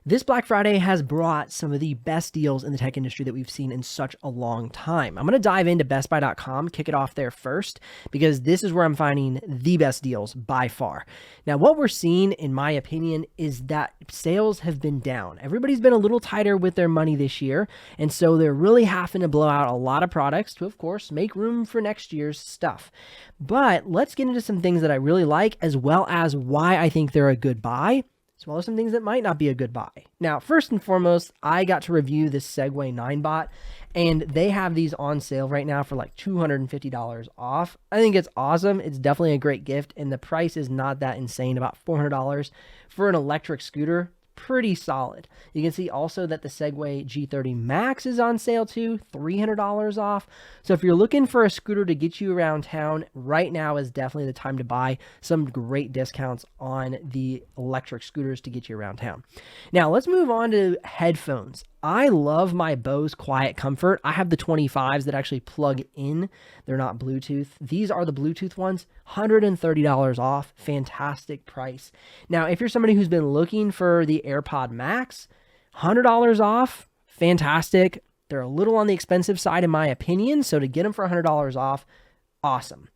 This Black Friday has brought some of the best deals in the tech industry that we've seen in such a long time. I'm going to dive into bestbuy.com, kick it off there first, because this is where I'm finding the best deals by far. Now, what we're seeing, in my opinion, is that sales have been down. Everybody's been a little tighter with their money this year, and so they're really having to blow out a lot of products to, of course, make room for next year's stuff. But let's get into some things that I really like, as well as why I think they're a good buy, as well as some things that might not be a good buy. Now, first and foremost, I got to review this Segway 9bot, and they have these on sale right now for like $250 off. I think it's awesome. It's definitely a great gift, and the price is not that insane, about $400 for an electric scooter. Pretty solid. You can see also that the Segway G30 Max is on sale too, $300 off. So if you're looking for a scooter to get you around town, right now is definitely the time to buy some great discounts on the electric scooters to get you around town. Now let's move on to headphones. I love my Bose Quiet Comfort. I have the 25s that actually plug in. They're not Bluetooth. These are the Bluetooth ones, $130 off. Fantastic price. Now, if you're somebody who's been looking for the AirPod Max, $100 off. Fantastic. They're a little on the expensive side in my opinion, so to get them for $100 off, awesome.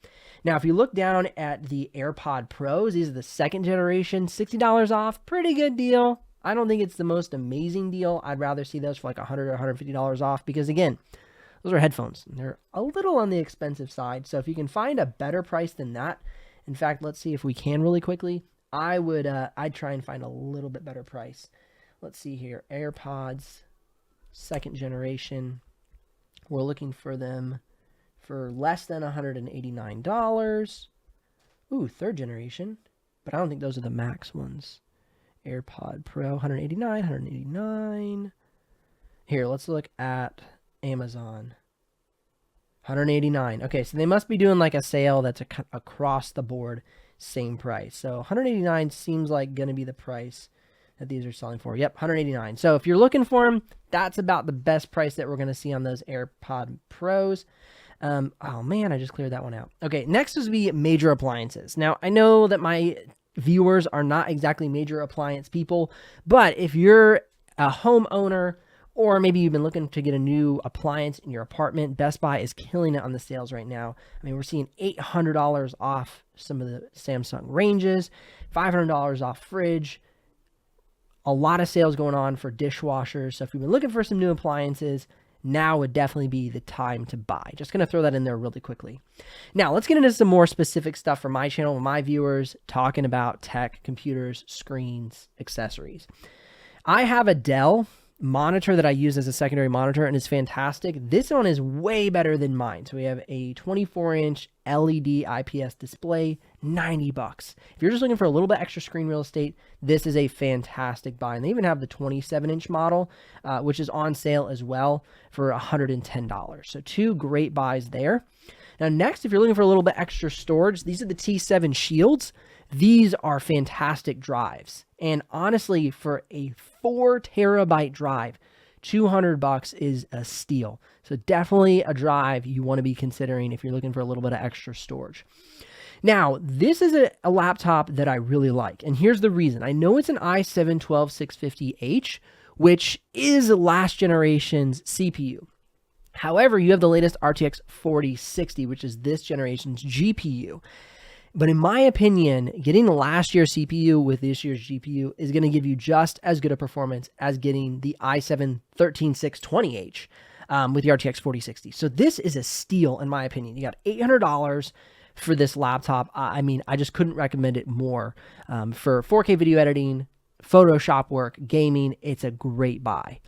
Now, if you look down at the AirPod Pros, these are the second generation, $60 off. Pretty good deal. I don't think it's the most amazing deal. I'd rather see those for like $100 or $150 off because, again, those are headphones. They're a little on the expensive side. So if you can find a better price than that, in fact, let's see if we can really quickly. I'd try and find a little bit better price. Let's see here. AirPods, second generation. We're looking for them for less than $189. Ooh, third generation. But I don't think those are the Max ones. AirPod Pro, 189. Here, let's look at Amazon. 189. Okay, so they must be doing like a sale that's across the board, same price. So 189 seems like going to be the price that these are selling for. Yep, 189. So if you're looking for them, that's about the best price that we're going to see on those AirPod Pros. Oh man, I just cleared that one out. Okay, next is the major appliances. Now, I know that my viewers are not exactly major appliance people, but if you're a homeowner or maybe you've been looking to get a new appliance in your apartment, Best Buy is killing it on the sales right now. I mean, we're seeing $800 off some of the Samsung ranges, $500 off fridge, a lot of sales going on for dishwashers. So if you've been looking for some new appliances, now would definitely be the time to buy. Just going to throw that in there really quickly. Now, let's get into some more specific stuff for my channel, my viewers, talking about tech, computers, screens, accessories. I have a Dell monitor that I use as a secondary monitor, and it's fantastic. This one is way better than mine. So we have a 24-inch LED IPS display, $90. If you're just looking for a little bit extra screen real estate, this is a fantastic buy. And they even have the 27-inch model, which is on sale as well for $110. So two great buys there. Now next, if you're looking for a little bit extra storage, these are the T7 Shields. These are fantastic drives. And honestly, for a 4 terabyte drive, $200 is a steal. So definitely a drive you want to be considering if you're looking for a little bit of extra storage. Now, this is a laptop that I really like. And here's the reason. I know it's an i7-12650H, which is last generation's CPU. However, you have the latest RTX 4060, which is this generation's GPU. But in my opinion, getting last year's CPU with this year's GPU is going to give you just as good a performance as getting the i7-13620H with the RTX 4060. So this is a steal in my opinion. You got $800 for this laptop. I mean, I just couldn't recommend it more for 4K video editing, Photoshop work, gaming. It's a great buy.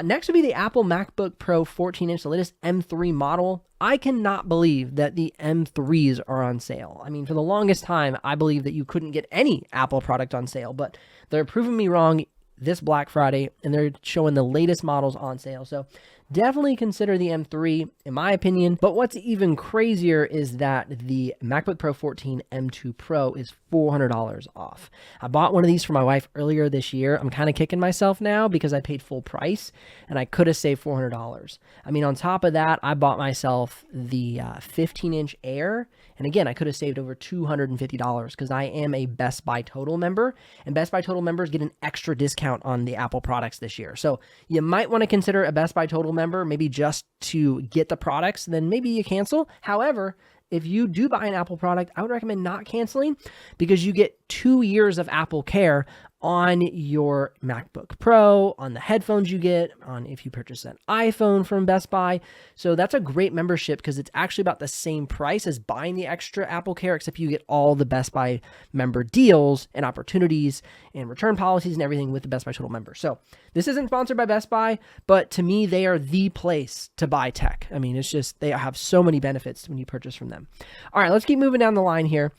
Next would be the Apple MacBook Pro 14-inch, the latest M3 model. I cannot believe that the M3s are on sale. I mean, for the longest time, I believed that you couldn't get any Apple product on sale, but they're proving me wrong this Black Friday, and they're showing the latest models on sale. So definitely consider the M3 in my opinion. But what's even crazier is that the MacBook Pro 14 M2 Pro is $400 off. I bought one of these for my wife earlier this year. I'm kind of kicking myself now because I paid full price and I could have saved $400. I mean, on top of that, I bought myself the 15-inch Air. And again, I could have saved over $250 because I am a Best Buy Total member, and Best Buy Total members get an extra discount on the Apple products this year. So you might want to consider a Best Buy Total member, maybe just to get the products, then maybe you cancel. However, if you do buy an Apple product, I would recommend not canceling because you get 2 years of Apple Care on your MacBook Pro, on the headphones you get, on if you purchase an iPhone from Best Buy. So that's a great membership because it's actually about the same price as buying the extra Apple Care, except you get all the Best Buy member deals and opportunities and return policies and everything with the Best Buy Total member. So this isn't sponsored by Best Buy, but to me, they are the place to buy tech. I mean, it's just, they have so many benefits when you purchase from them. All right, let's keep moving down the line here.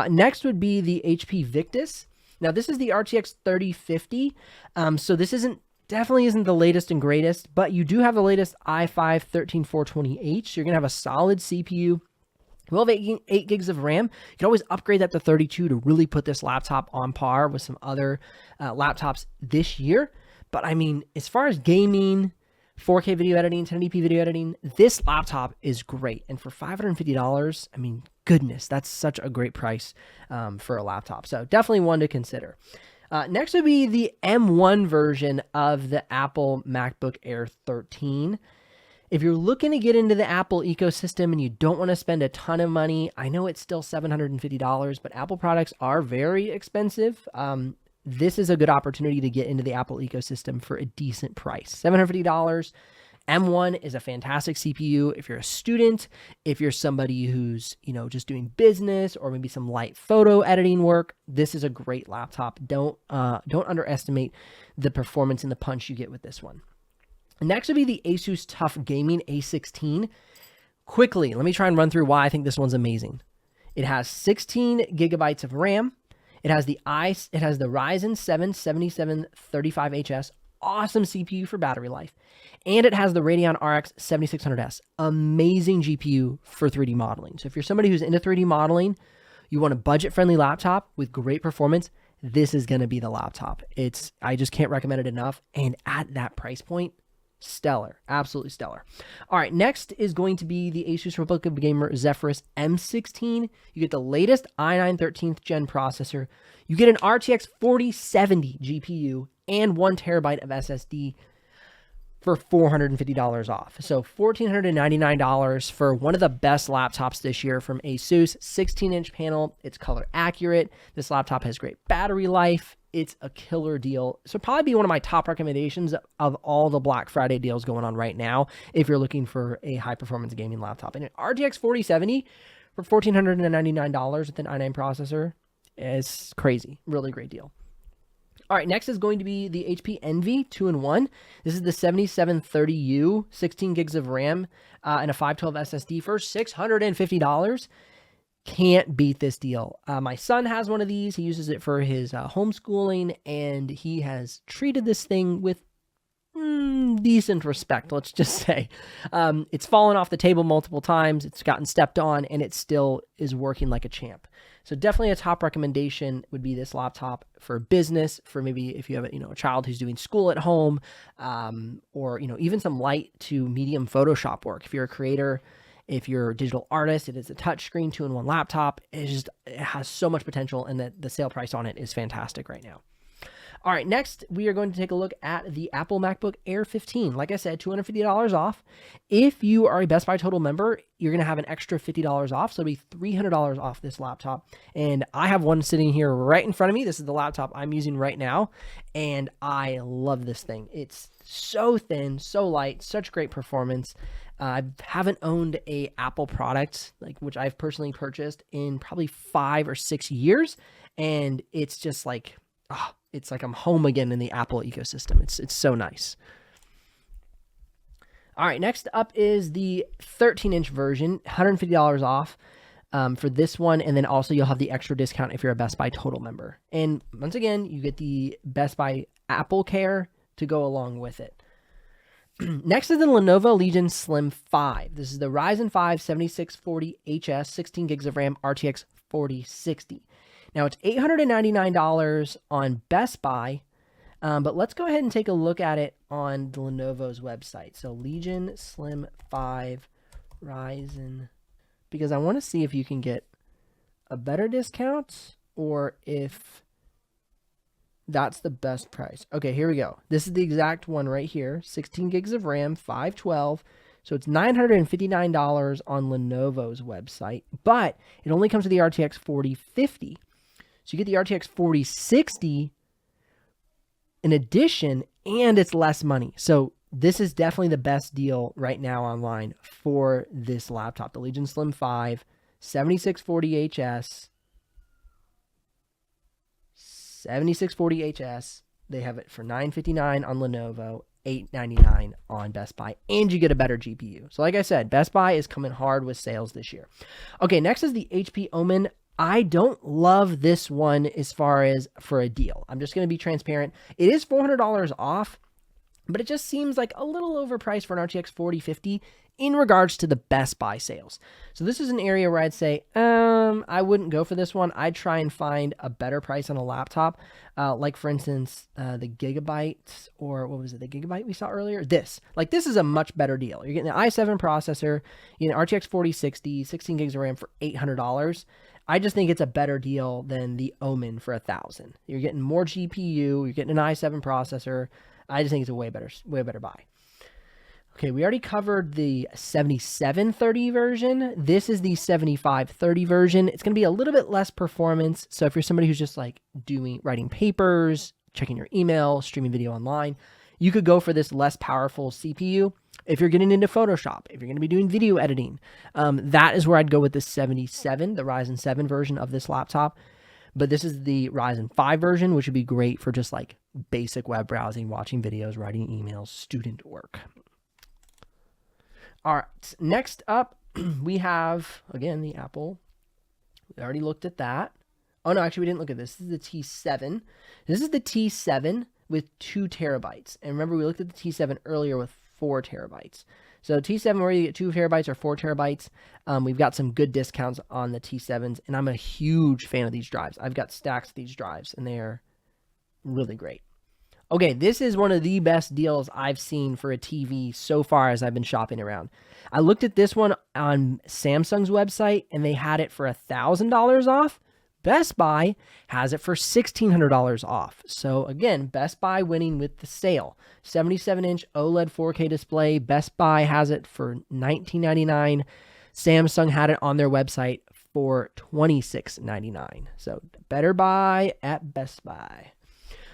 Next would be the HP Victus. Now, this is the RTX 3050, so this definitely isn't the latest and greatest, but you do have the latest i5-13420H. So you're going to have a solid CPU. We'll have 8 gigs of RAM. You can always upgrade that to 32 to really put this laptop on par with some other laptops this year. But I mean, as far as gaming, 4K video editing, 1080p video editing, this laptop is great. And for $550, I mean, goodness, that's such a great price for a laptop. So definitely one to consider. Next would be the M1 version of the Apple MacBook Air 13. If you're looking to get into the Apple ecosystem and you don't want to spend a ton of money, I know it's still $750, but Apple products are very expensive. This is a good opportunity to get into the Apple ecosystem for a decent price. $750. M1 is a fantastic CPU if you're a student, if you're somebody who's, just doing business or maybe some light photo editing work. This is a great laptop. Don't underestimate the performance and the punch you get with this one. Next would be the Asus TUF Gaming A16. Quickly, let me try and run through why I think this one's amazing. It has 16 gigabytes of RAM. It has the Ryzen 7 7735HS, awesome CPU for battery life. And it has the Radeon RX 7600S, amazing GPU for 3D modeling. So if you're somebody who's into 3D modeling, you want a budget-friendly laptop with great performance, this is going to be the laptop. I just can't recommend it enough. And at that price point, stellar, absolutely stellar. All right, next is going to be the Asus Replica Gamer Zephyrus M16. You get the latest i9 13th gen processor. You get an RTX 4070 GPU and 1 terabyte of SSD for $450 off. So $1,499 for one of the best laptops this year from Asus. 16-inch panel. It's color accurate. This laptop has great battery life. It's a killer deal. So probably be one of my top recommendations of all the Black Friday deals going on right now if you're looking for a high-performance gaming laptop. And an RTX 4070 for $1,499 with an i9 processor is crazy. Really great deal. All right, next is going to be the HP Envy 2-in-1. This is the 7730U, 16 gigs of RAM, and a 512 SSD for $650. Can't beat this deal. My son has one of these. He uses it for his homeschooling, and he has treated this thing with decent respect, let's just say. It's fallen off the table multiple times. It's gotten stepped on, and it still is working like a champ. So definitely a top recommendation would be this laptop for business, for maybe if you have a child who's doing school at home, or even some light to medium Photoshop work. If you're a creator, if you're a digital artist, it is a touchscreen 2-in-1 laptop. It has so much potential, and the sale price on it is fantastic right now. All right, next we are going to take a look at the Apple MacBook Air 15. Like I said, $250 off. If you are a Best Buy Total member, you're going to have an extra $50 off, so it'll be $300 off this laptop. And I have one sitting here right in front of me. This is the laptop I'm using right now, and I love this thing. It's so thin, so light, such great performance. I haven't owned a Apple product, which I've personally purchased, in probably 5 or 6 years, and it's just it's like I'm home again in the Apple ecosystem. It's so nice. All right, next up is the 13-inch version, $150 off for this one, and then also you'll have the extra discount if you're a Best Buy Total member. And once again, you get the Best Buy Apple Care to go along with it. Next is the Lenovo Legion Slim 5. This is the Ryzen 5 7640HS, 16 gigs of RAM, RTX 4060. Now, it's $899 on Best Buy, but let's go ahead and take a look at it on the Lenovo's website. So, Legion Slim 5 Ryzen, because I want to see if you can get a better discount or if that's the best price. Okay, here we go. This is the exact one right here. 16 gigs of RAM, 512. So it's $959 on Lenovo's website, but it only comes with the RTX 4050. So you get the RTX 4060 in addition, and it's less money. So this is definitely the best deal right now online for this laptop. The Legion Slim 5, 7640HS. 7640HS. They have it for $959 on Lenovo, $899 on Best Buy, and you get a better GPU. So like I said, Best Buy is coming hard with sales this year. Okay, next is the HP Omen. I don't love this one as far as for a deal. I'm just going to be transparent. It is $400 off, but it just seems like a little overpriced for an RTX 4050 in regards to the Best Buy sales. So this is an area where I'd say, I wouldn't go for this one. I'd try and find a better price on a laptop. Like for instance, the Gigabyte, or what was it? The Gigabyte we saw earlier? This is a much better deal. You're getting an i7 processor, you get an RTX 4060, 16 gigs of RAM for $800. I just think it's a better deal than the Omen for $1,000. You're getting more GPU, you're getting an i7 processor. I just think it's a way better buy. Okay, we already covered the 7730 version. This is the 7530 version. It's going to be a little bit less performance. So if you're somebody who's just like writing papers, checking your email, streaming video online, you could go for this less powerful CPU. If you're getting into Photoshop, if you're going to be doing video editing, that is where I'd go with the 77, the Ryzen 7 version of this laptop. But this is the Ryzen 5 version, which would be great for just like basic web browsing, watching videos, writing emails, student work. All right, next up, we have, again, the Apple. We already looked at that. Oh, no, actually, we didn't look at this. This is the T7. This is the T7 with 2 terabytes. And remember, we looked at the T7 earlier with 4 terabytes. So T7, where you get 2 terabytes or 4 terabytes, we've got some good discounts on the T7s. And I'm a huge fan of these drives. I've got stacks of these drives, and they are really great. Okay, this is one of the best deals I've seen for a TV so far as I've been shopping around. I looked at this one on Samsung's website, and they had it for $1,000 off. Best Buy has it for $1,600 off. So again, Best Buy winning with the sale. 77-inch OLED 4K display. Best Buy has it for $19.99. Samsung had it on their website for $26.99. So better buy at Best Buy.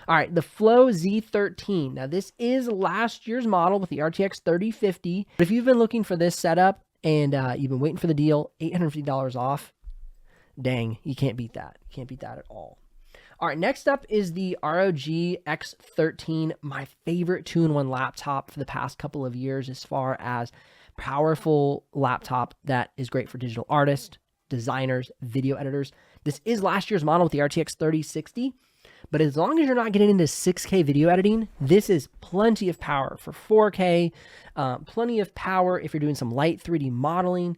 All right, the Flow Z13. Now, this is last year's model with the RTX 3050. But if you've been looking for this setup and you've been waiting for the deal, $850 off, dang, you can't beat that. You can't beat that at all. All right, next up is the ROG X13, my favorite 2-in-1 laptop for the past couple of years as far as powerful laptop that is great for digital artists, designers, video editors. This is last year's model with the RTX 3060. But as long as you're not getting into 6K video editing, this is plenty of power for 4K, plenty of power if you're doing some light 3D modeling,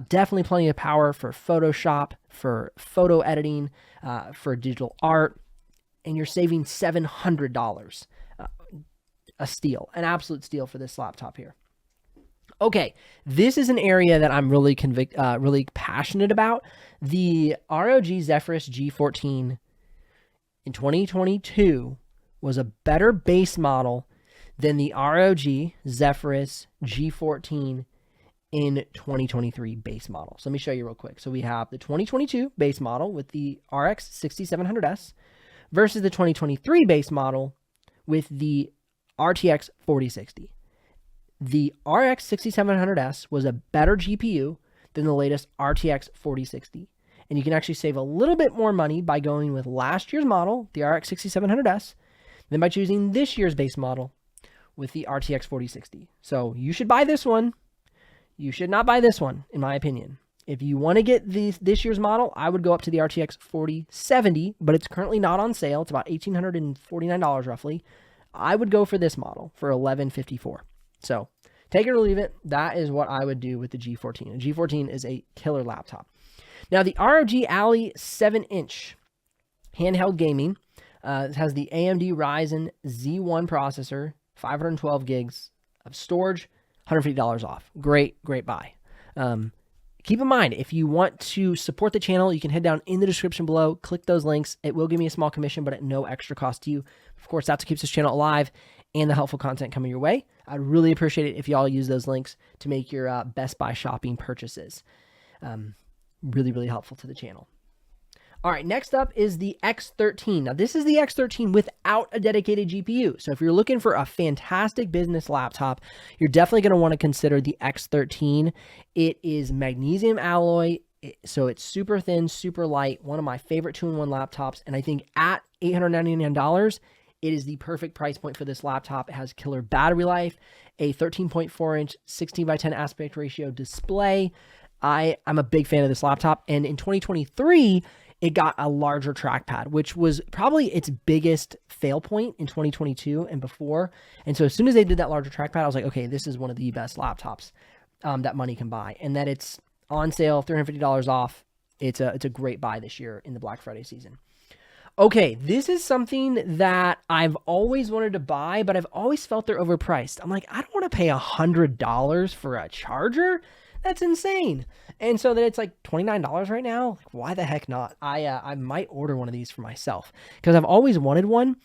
definitely plenty of power for Photoshop, for photo editing, for digital art, and you're saving $700. A steal, an absolute steal for this laptop here. Okay, this is an area that I'm really really passionate about. The ROG Zephyrus G14 in 2022 was a better base model than the ROG Zephyrus G14 in 2023 base model. So let me show you real quick. So we have the 2022 base model with the RX 6700S versus the 2023 base model with the RTX 4060. The RX 6700S was a better GPU than the latest RTX 4060. And you can actually save a little bit more money by going with last year's model, the RX 6700S, than by choosing this year's base model with the RTX 4060. So you should buy this one. You should not buy this one, in my opinion. If you want to get this year's model, I would go up to the RTX 4070, but it's currently not on sale. It's about $1,849 roughly. I would go for this model for $1,154. So take it or leave it. That is what I would do with the G14. The G14 is a killer laptop. Now, the ROG Ally 7-inch handheld gaming has the AMD Ryzen Z1 processor, 512 gigs of storage, $150 off. Great buy. Keep in mind, if you want to support the channel, you can head down in the description below, click those links. It will give me a small commission, but at no extra cost to you. Of course, that's what keeps this channel alive and the helpful content coming your way. I'd really appreciate it if y'all use those links to make your Best Buy shopping purchases. Really helpful to the channel. All right, next up is the X13. Now, this is the X13 without a dedicated GPU. So if you're looking for a fantastic business laptop, you're definitely going to want to consider the X13. It is magnesium alloy, so it's super thin, super light, one of my favorite 2-in-1 laptops. And I think at $899, it is the perfect price point for this laptop. It has killer battery life, a 13.4-inch 16:10 aspect ratio display. I'm a big fan of this laptop. And in 2023, it got a larger trackpad, which was probably its biggest fail point in 2022 and before. And so as soon as they did that larger trackpad, I was like, okay, this is one of the best laptops that money can buy. And that it's on sale, $350 off. It's a great buy this year in the Black Friday season. Okay, this is something that I've always wanted to buy, but I've always felt they're overpriced. I'm like, I don't want to pay $100 for a charger. That's insane. And so that it's like $29 right now. Like, why the heck not? I might order one of these for myself because I've always wanted one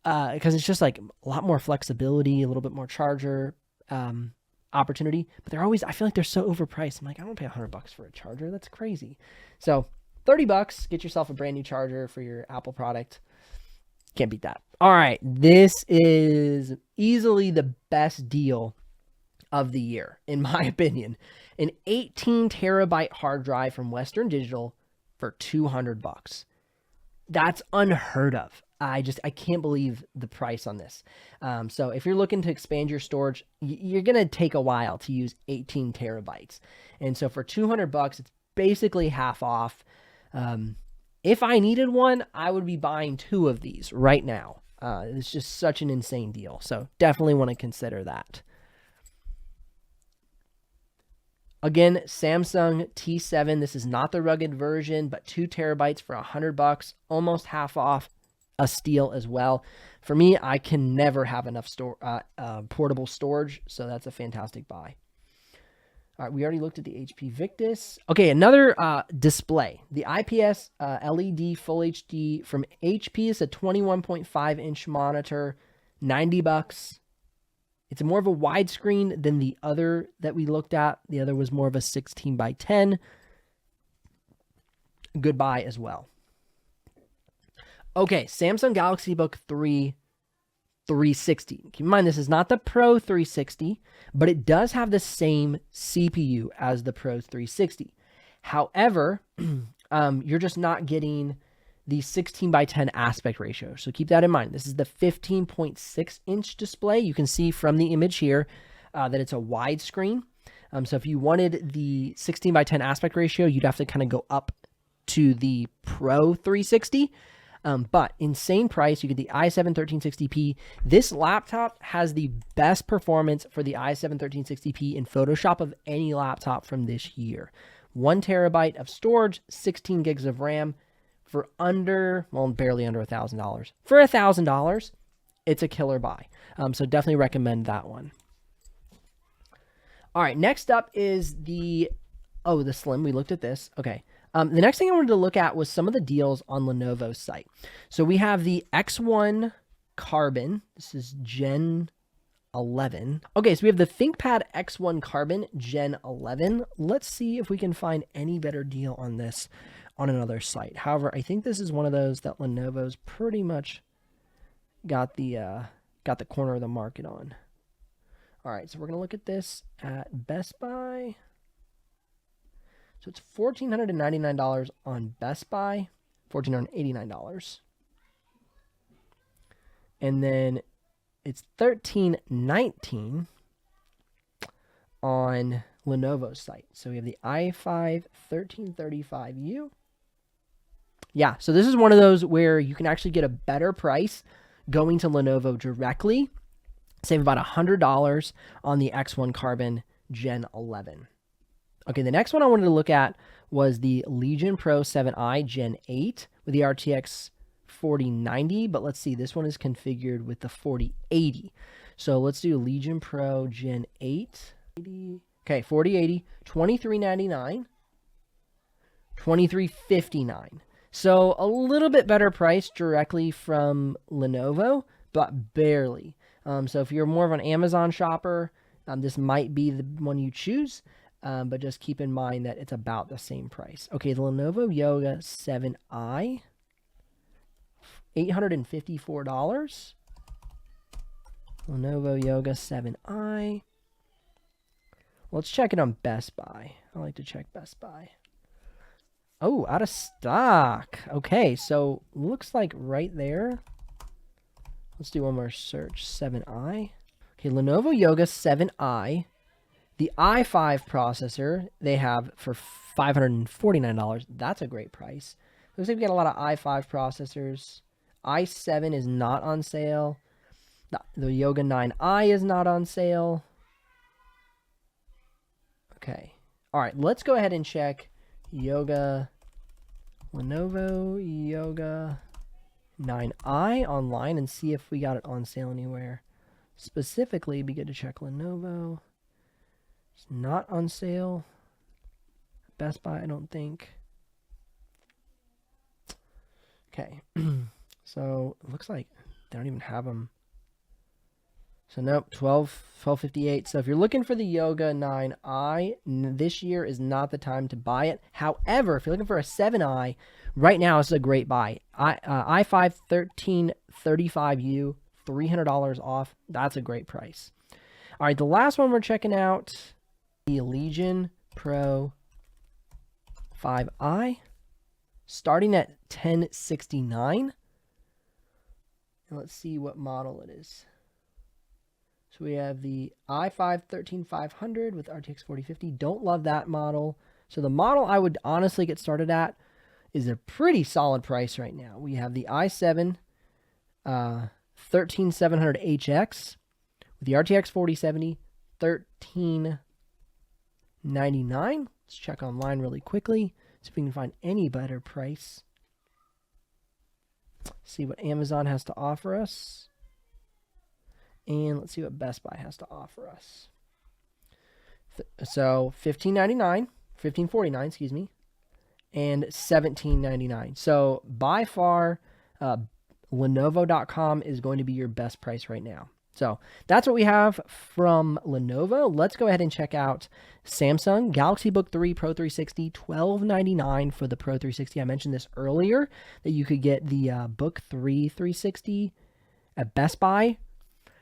because it's just like a lot more flexibility, a little bit more charger opportunity. But they're always, I feel like they're so overpriced. I'm like, I don't pay $100 for a charger. That's crazy. So $30, get yourself a brand new charger for your Apple product. Can't beat that. All right. This is easily the best deal of the year, in my opinion. An 18 terabyte hard drive from Western Digital for $200. That's unheard of. I can't believe the price on this. So if you're looking to expand your storage, you're going to take a while to use 18 terabytes. And so for $200, it's basically half off. If I needed one, I would be buying 2 of these right now. It's just such an insane deal. So definitely want to consider that. Again, Samsung T7. This is not the rugged version, but 2 terabytes for $100, almost half off, a steal as well. For me, I can never have enough portable storage, so that's a fantastic buy. All right, we already looked at the HP Victus. Okay, another display. The IPS LED Full HD from HP is a 21.5-inch monitor, $90. It's more of a widescreen than the other that we looked at. The other was more of a 16:10. Good buy as well. Okay, Samsung Galaxy Book 3 360. Keep in mind, this is not the Pro 360, but it does have the same CPU as the Pro 360. However, you're just not getting the 16:10 aspect ratio. So keep that in mind. This is the 15.6-inch display. You can see from the image here that it's a widescreen. So if you wanted the 16:10 aspect ratio, you'd have to kind of go up to the Pro 360. But insane price. You get the i7 1360p. This laptop has the best performance for the i7 1360p in Photoshop of any laptop from this year. 1 terabyte of storage, 16 gigs of RAM. For barely under $1,000. For $1,000, it's a killer buy. So definitely recommend that one. All right, next up is the Slim. We looked at this. Okay. The next thing I wanted to look at was some of the deals on Lenovo's site. So we have the X1 Carbon. This is Gen 11. Okay, so we have the ThinkPad X1 Carbon Gen 11. Let's see if we can find any better deal on this on another site. However, I think this is one of those that Lenovo's pretty much got the corner of the market on. All right, so we're going to look at this at Best Buy. So it's $1,499 on Best Buy, $1,489. And then it's $1,319 on Lenovo's site. So we have the i5 1335U. Yeah, so this is one of those where you can actually get a better price going to Lenovo directly Save about $100 on the X1 Carbon Gen 11. Okay, the next one I wanted to look at was the Legion Pro 7i Gen 8 with the RTX 4090, but let's see, this one is configured with the 4080. So let's do Legion Pro Gen 8. Okay, 4080, $2399, $2359. So a little bit better price directly from Lenovo, but barely. So if you're more of an Amazon shopper, this might be the one you choose, but just keep in mind that it's about the same price. Okay, the Lenovo Yoga 7i, $854. Lenovo Yoga 7i. Let's check it on Best Buy. I like to check Best Buy. Oh, out of stock. Okay, so looks like right there. Let's do one more search. 7i. Okay, Lenovo Yoga 7i. The i5 processor they have for $549. That's a great price. Looks like we got a lot of i5 processors. i7 is not on sale. The Yoga 9i is not on sale. Okay. All right, let's go ahead and check Lenovo Yoga 9i online and see if we got it on sale anywhere. Specifically, it'd be good to check Lenovo. It's not on sale. Best Buy, I don't think. Okay. So it looks like they don't even have them. So nope, $1258. So if you're looking for the Yoga 9i, this year is not the time to buy it. However, if you're looking for a 7i, right now it's a great buy. i5 1335U, $300 off. That's a great price. All right, the last one we're checking out, the Legion Pro 5i, starting at $1069. And let's see what model it is. So we have the i5 13500 with RTX 4050. Don't love that model. So the model I would honestly get started at is a pretty solid price right now. We have the i7 13700HX with the RTX 4070, $1399. Let's check online really quickly, see if we can find any better price. See what Amazon has to offer us. And let's see what Best Buy has to offer us. So $15.99, $15.49, excuse me, and $17.99. So by far, Lenovo.com is going to be your best price right now. So that's what we have from Lenovo. Let's go ahead and check out Samsung Galaxy Book 3 Pro 360, $12.99 for the Pro 360. I mentioned this earlier that you could get the Book 3 360 at Best Buy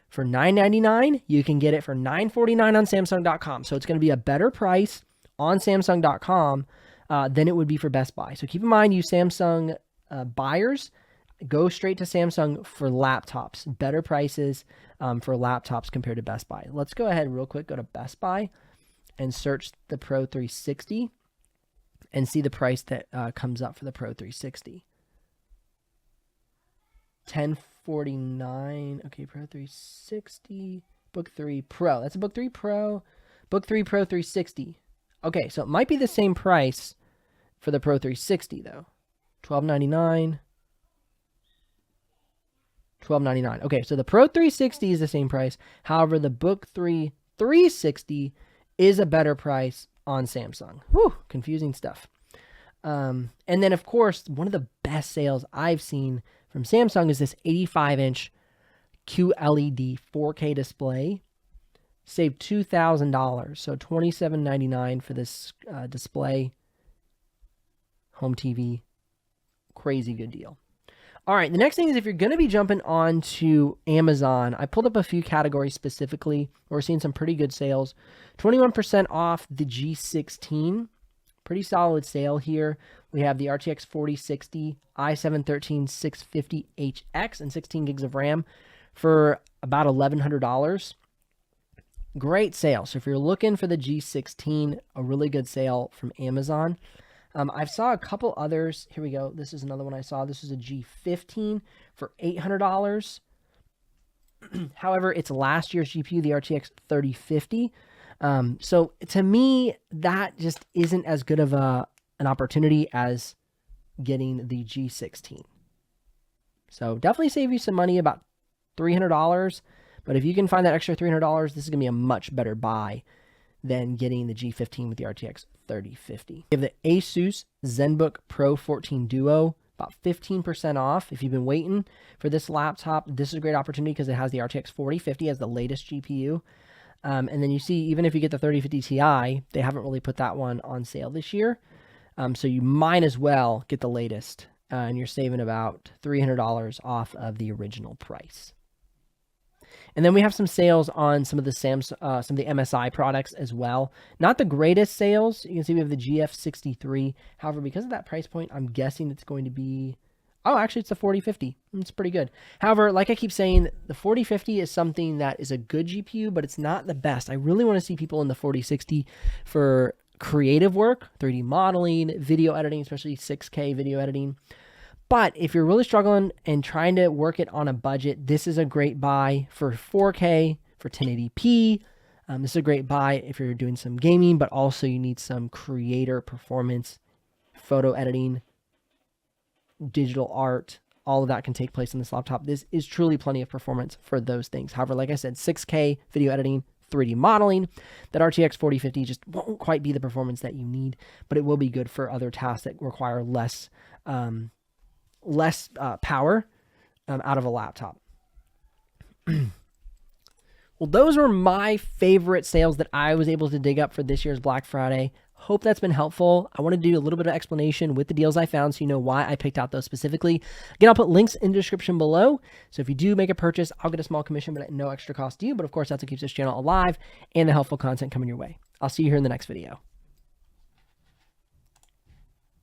for $9.99. You can get it for $9.49 on Samsung.com. So it's going to be a better price on Samsung.com than it would be for Best Buy. So keep in mind, you Samsung buyers, go straight to Samsung for laptops. Better prices for laptops compared to Best Buy. Let's go ahead real quick, go to Best Buy and search the Pro 360 and see the price that comes up for the Pro 360. $1049. Okay, Pro 360, Book 3 Pro. That's a Book 3 Pro, Book 3 Pro 360. Okay, so it might be the same price for the Pro 360 though. $12.99. $12.99. Okay, so the Pro 360 is the same price. However, the Book 3 360 is a better price on Samsung. Whew, confusing stuff. And then, of course, one of the best sales I've seen from Samsung is this 85-inch QLED 4K display. Saved $2,000, so $27.99 for this display. Home TV. Crazy good deal. All right, the next thing is if you're going to be jumping on to Amazon, I pulled up a few categories specifically. We're seeing some pretty good sales. 21% off the G16. Pretty solid sale here. We have the RTX 4060, i7 13650HX, and 16 gigs of RAM for about $1,100. Great sale. So if you're looking for the G16, a really good sale from Amazon. I saw a couple others. Here we go. This is another one I saw. This is a G15 for $800. However, it's last year's GPU, the RTX 3050. So to me, that just isn't as good of an opportunity as getting the G16. So definitely save you some money, about $300. But if you can find that extra $300, this is going to be a much better buy than getting the G15 with the RTX 3050. We have the Asus ZenBook Pro 14 Duo, about 15% off. If you've been waiting for this laptop, this is a great opportunity because it has the RTX 4050 as the latest GPU. And then you see, even if you get the 3050 Ti, they haven't really put that one on sale this year. So you might as well get the latest, and you're saving about $300 off of the original price. And then we have some sales on some of the some of the MSI products as well. Not the greatest sales. You can see we have the GF63. However, because of that price point, I'm guessing it's going to be... Oh, actually, it's the 4050. It's pretty good. However, like I keep saying, the 4050 is something that is a good GPU, but it's not the best. I really want to see people in the 4060 for creative work, 3D modeling, video editing, especially 6K video editing. But if you're really struggling and trying to work it on a budget, this is a great buy for 4K, for 1080p. This is a great buy if you're doing some gaming, but also you need some creator performance, photo editing, digital art. All of that can take place on this laptop. This is truly plenty of performance for those things. However, like I said, 6K video editing, 3D modeling, that RTX 4050 just won't quite be the performance that you need, but it will be good for other tasks that require less power out of a laptop. Well, those were my favorite sales that I was able to dig up for this year's Black Friday. Hope that's been helpful. I want to do a little bit of explanation with the deals I found so you know why I picked out those specifically. Again, I'll put links in the description below. So if you do make a purchase, I'll get a small commission, but at no extra cost to you. But of course, that's what keeps this channel alive and the helpful content coming your way. I'll see you here in the next video.